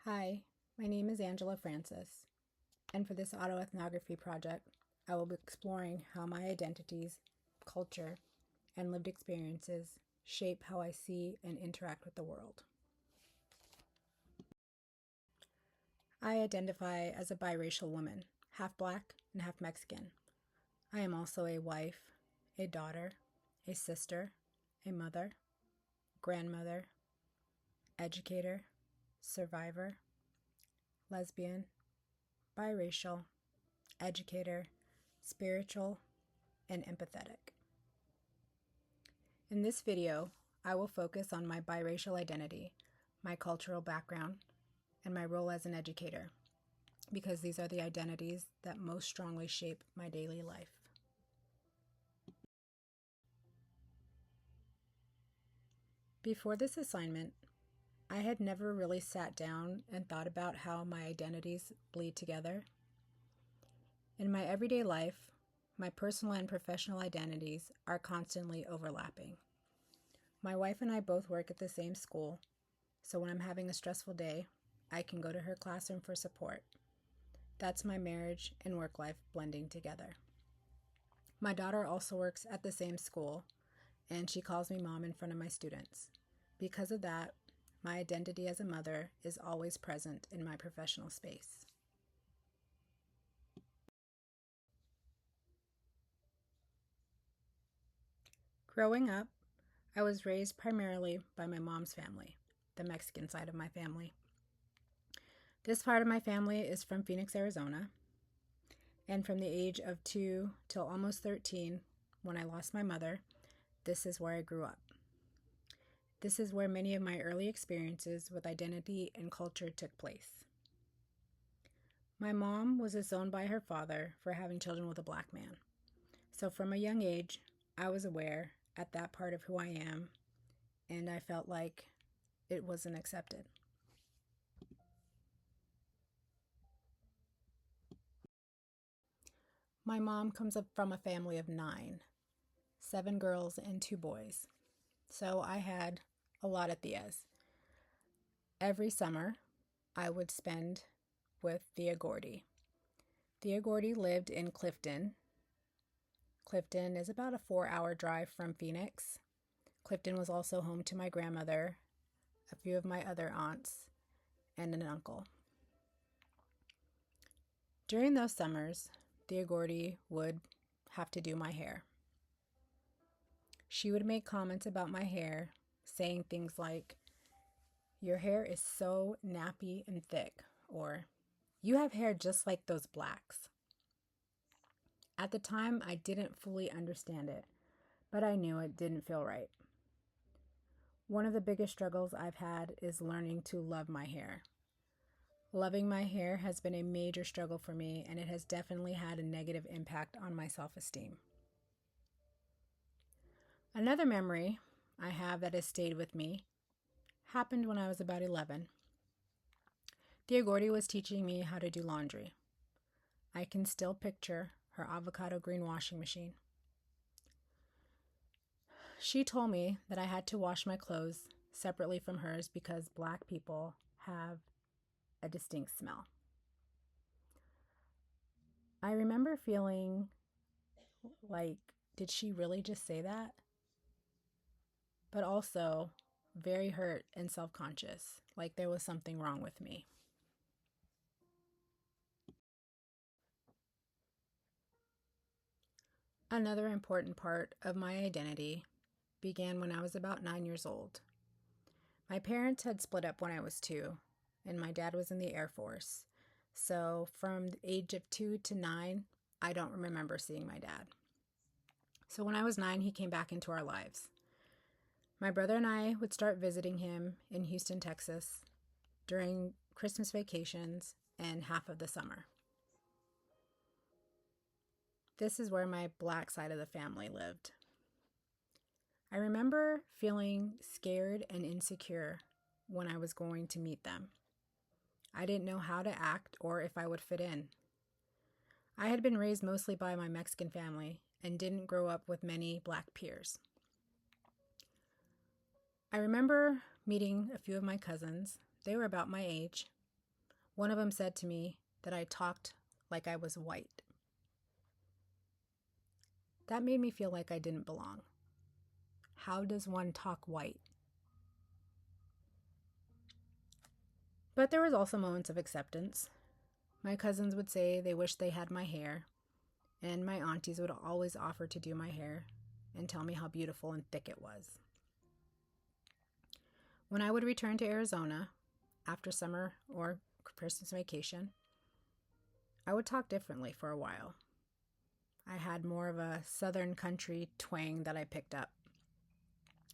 Hi, my name is Angela Francis, and for this autoethnography project, I will be exploring how my identities, culture, and lived experiences shape how I see and interact with the world. I identify as a biracial woman, half Black and half Mexican. I am also a wife, a daughter, a sister, a mother, grandmother, educator, survivor, lesbian, biracial, educator, spiritual, and empathetic. In this video, I will focus on my biracial identity, my cultural background, and my role as an educator, because these are the identities that most strongly shape my daily life. Before this assignment, I had never really sat down and thought about how my identities bleed together. In my everyday life, my personal and professional identities are constantly overlapping. My wife and I both work at the same school, so when I'm having a stressful day, I can go to her classroom for support. That's my marriage and work life blending together. My daughter also works at the same school, and she calls me mom in front of my students. Because of that, my identity as a mother is always present in my professional space. Growing up, I was raised primarily by my mom's family, the Mexican side of my family. This part of my family is from Phoenix, Arizona, and from the age of 2 till almost 13, when I lost my mother, this is where I grew up. This is where many of my early experiences with identity and culture took place. My mom was disowned by her father for having children with a Black man. So from a young age, I was aware at that part of who I am, and I felt like it wasn't accepted. My mom comes up from a family of 9, 7 girls and 2 boys. So I had a lot of tias. Every summer, I would spend with Tia Gordy. Tia Gordy lived in Clifton. Clifton is about a 4-hour drive from Phoenix. Clifton was also home to my grandmother, a few of my other aunts, and an uncle. During those summers, Tia Gordy would have to do my hair. She would make comments about my hair, saying things like, "Your hair is so nappy and thick," or "You have hair just like those Blacks." At the time, I didn't fully understand it, but I knew it didn't feel right. One of the biggest struggles I've had is learning to love my hair. Loving my hair has been a major struggle for me, and it has definitely had a negative impact on my self-esteem. Another memory I have that has stayed with me happened when I was about 11. Tia Gordy was teaching me how to do laundry. I can still picture her avocado green washing machine. She told me that I had to wash my clothes separately from hers because Black people have a distinct smell. I remember feeling like, did she really just say that? But also very hurt and self-conscious, like there was something wrong with me. Another important part of my identity began when I was about 9 years old. My parents had split up when I was 2, and my dad was in the Air Force. So from the age of 2 to 9, I don't remember seeing my dad. So when I was 9, he came back into our lives. My brother and I would start visiting him in Houston, Texas during Christmas vacations and half of the summer. This is where my Black side of the family lived. I remember feeling scared and insecure when I was going to meet them. I didn't know how to act or if I would fit in. I had been raised mostly by my Mexican family and didn't grow up with many Black peers. I remember meeting a few of my cousins. They were about my age, One of them said to me that I talked like I was white. That made me feel like I didn't belong. How does one talk white? But there was also moments of acceptance. My cousins would say they wished they had my hair, and my aunties would always offer to do my hair and tell me how beautiful and thick it was. When I would return to Arizona after summer or Christmas vacation, I would talk differently for a while. I had more of a southern country twang that I picked up.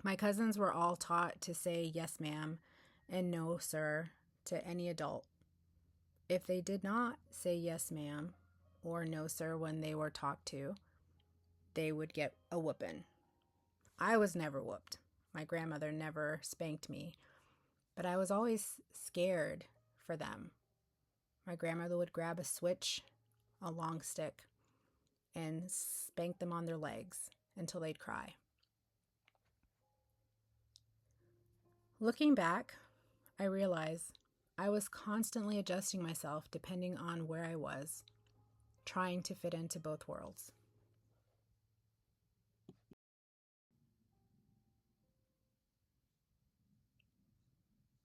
My cousins were all taught to say yes, ma'am, and no, sir, to any adult. If they did not say yes, ma'am, or no, sir, when they were talked to, they would get a whooping. I was never whooped. My grandmother never spanked me, but I was always scared for them. My grandmother would grab a switch, a long stick, and spank them on their legs until they'd cry. Looking back, I realize I was constantly adjusting myself depending on where I was, trying to fit into both worlds.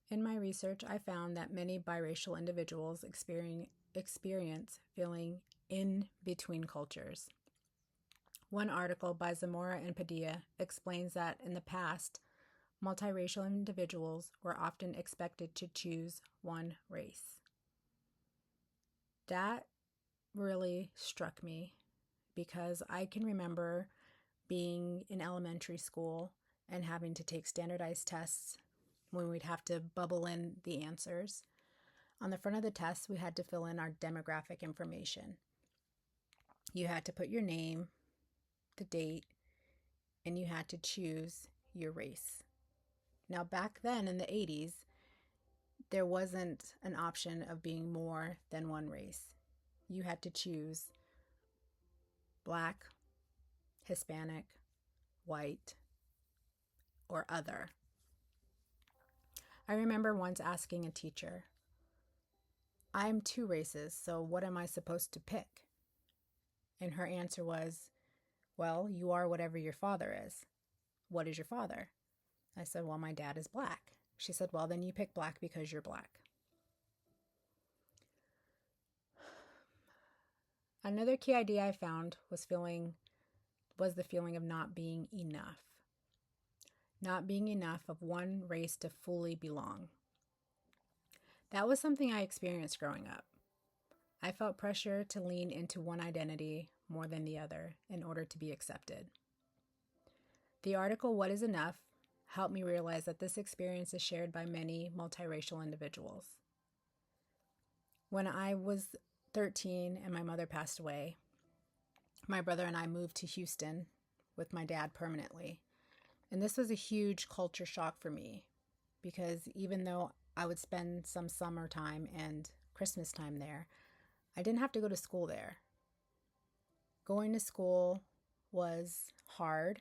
In my research, I found that many biracial individuals experience feeling in between cultures. One article by Zamora and Padilla explains that in the past, multiracial individuals were often expected to choose one race. That really struck me because I can remember being in elementary school and having to take standardized tests when we'd have to bubble in the answers. On the front of the test, we had to fill in our demographic information. You had to put your name, the date, and you had to choose your race. Now, back then in the 80s, there wasn't an option of being more than one race. You had to choose Black, Hispanic, white, or other. I remember once asking a teacher, I'm two races, so what am I supposed to pick? And her answer was, well, you are whatever your father is. What is your father? I said, well, my dad is Black. She said, well, then you pick Black because you're Black. Another key idea I found was the feeling of not being enough. Not being enough of one race to fully belong. That was something I experienced growing up. I felt pressure to lean into one identity more than the other in order to be accepted. The article, What is Enough, helped me realize that this experience is shared by many multiracial individuals. When I was 13 and my mother passed away, my brother and I moved to Houston with my dad permanently. And this was a huge culture shock for me because even though I would spend some summertime and Christmas time there, I didn't have to go to school there. Going to school was hard,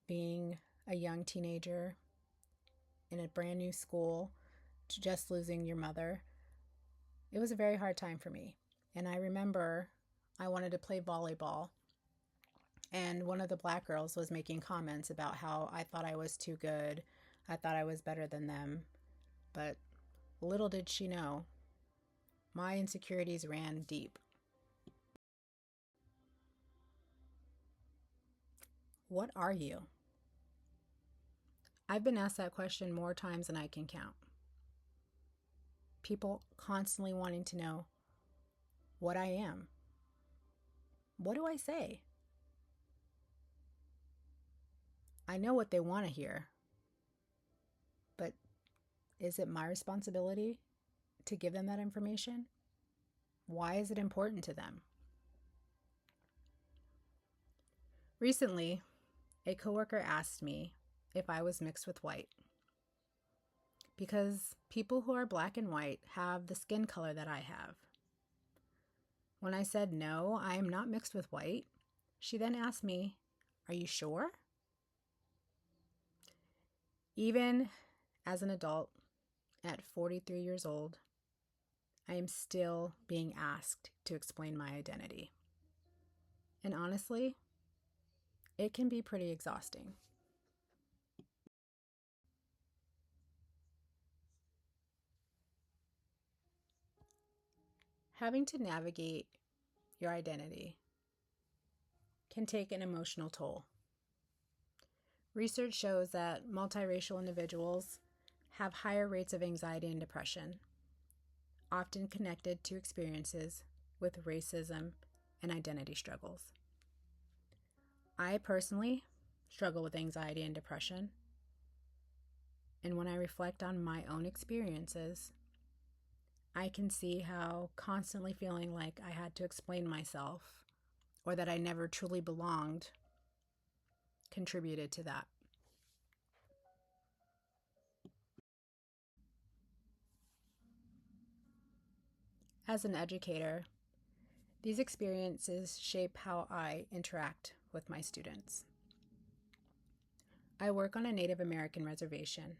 being a young teenager in a brand new school, just losing your mother. It was a very hard time for me. And I remember I wanted to play volleyball. And one of the Black girls was making comments about how I thought I was too good. I thought I was better than them. But little did she know, my insecurities ran deep. What are you? I've been asked that question more times than I can count. People constantly wanting to know what I am. What do I say? I know what they want to hear, but is it my responsibility to give them that information? Why is it important to them? Recently, a coworker asked me if I was mixed with white because people who are Black and white have the skin color that I have. When I said no, I am not mixed with white, she then asked me, are you sure? Even as an adult at 43 years old, I am still being asked to explain my identity. And honestly, it can be pretty exhausting. Having to navigate your identity can take an emotional toll. Research shows that multiracial individuals have higher rates of anxiety and depression, often connected to experiences with racism and identity struggles. I personally struggle with anxiety and depression, and when I reflect on my own experiences, I can see how constantly feeling like I had to explain myself or that I never truly belonged contributed to that. As an educator, these experiences shape how I interact with my students. I work on a Native American reservation,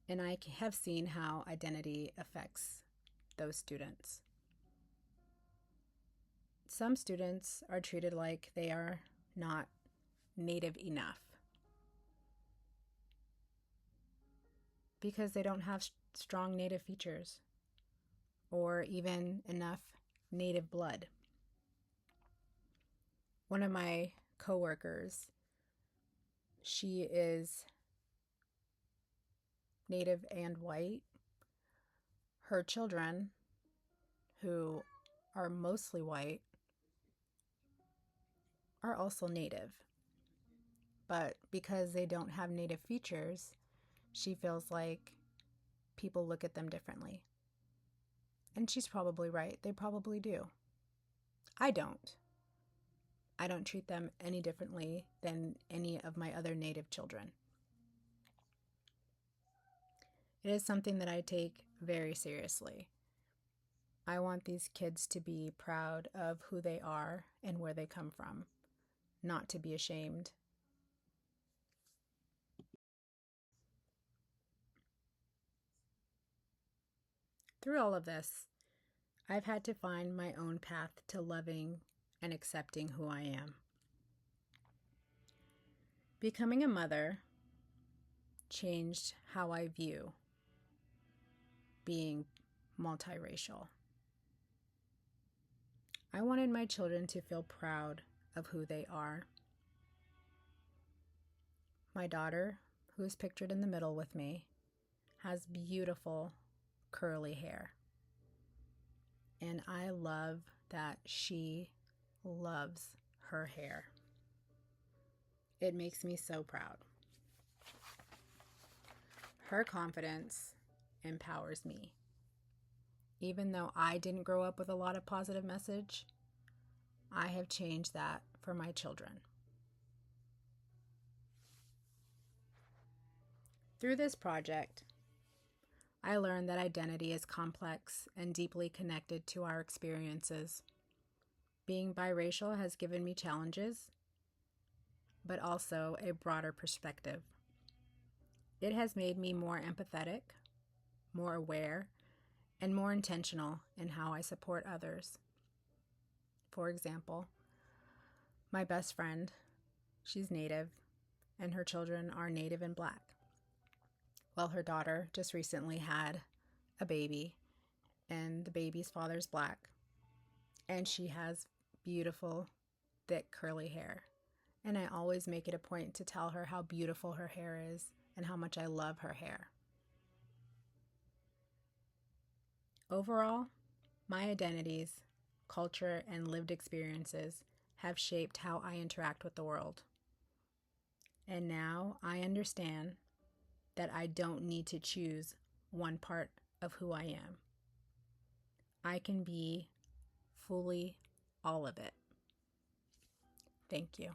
and I have seen how identity affects those students. Some students are treated like they are not Native enough because they don't have strong Native features or even enough Native blood. One of my coworkers, she is Native and white. Her children, who are mostly white, are also Native. But because they don't have Native features, she feels like people look at them differently. And she's probably right. They probably do. I don't. I don't treat them any differently than any of my other Native children. It is something that I take very seriously. I want these kids to be proud of who they are and where they come from, not to be ashamed. Through all of this, I've had to find my own path to loving and accepting who I am. Becoming a mother changed how I view being multiracial. I wanted my children to feel proud of who they are. My daughter, who is pictured in the middle with me, has beautiful curly hair. And I love that she loves her hair. It makes me so proud. Her confidence empowers me. Even though I didn't grow up with a lot of positive message, I have changed that for my children. Through this project, I learned that identity is complex and deeply connected to our experiences. Being biracial has given me challenges, but also a broader perspective. It has made me more empathetic, more aware, and more intentional in how I support others. For example, my best friend, she's Native, and her children are Native and Black. Well, her daughter just recently had a baby, and the baby's father's Black, and she has beautiful, thick, curly hair. And I always make it a point to tell her how beautiful her hair is and how much I love her hair. Overall, my identities, culture, and lived experiences have shaped how I interact with the world. And now I understand that I don't need to choose one part of who I am. I can be fully all of it. Thank you.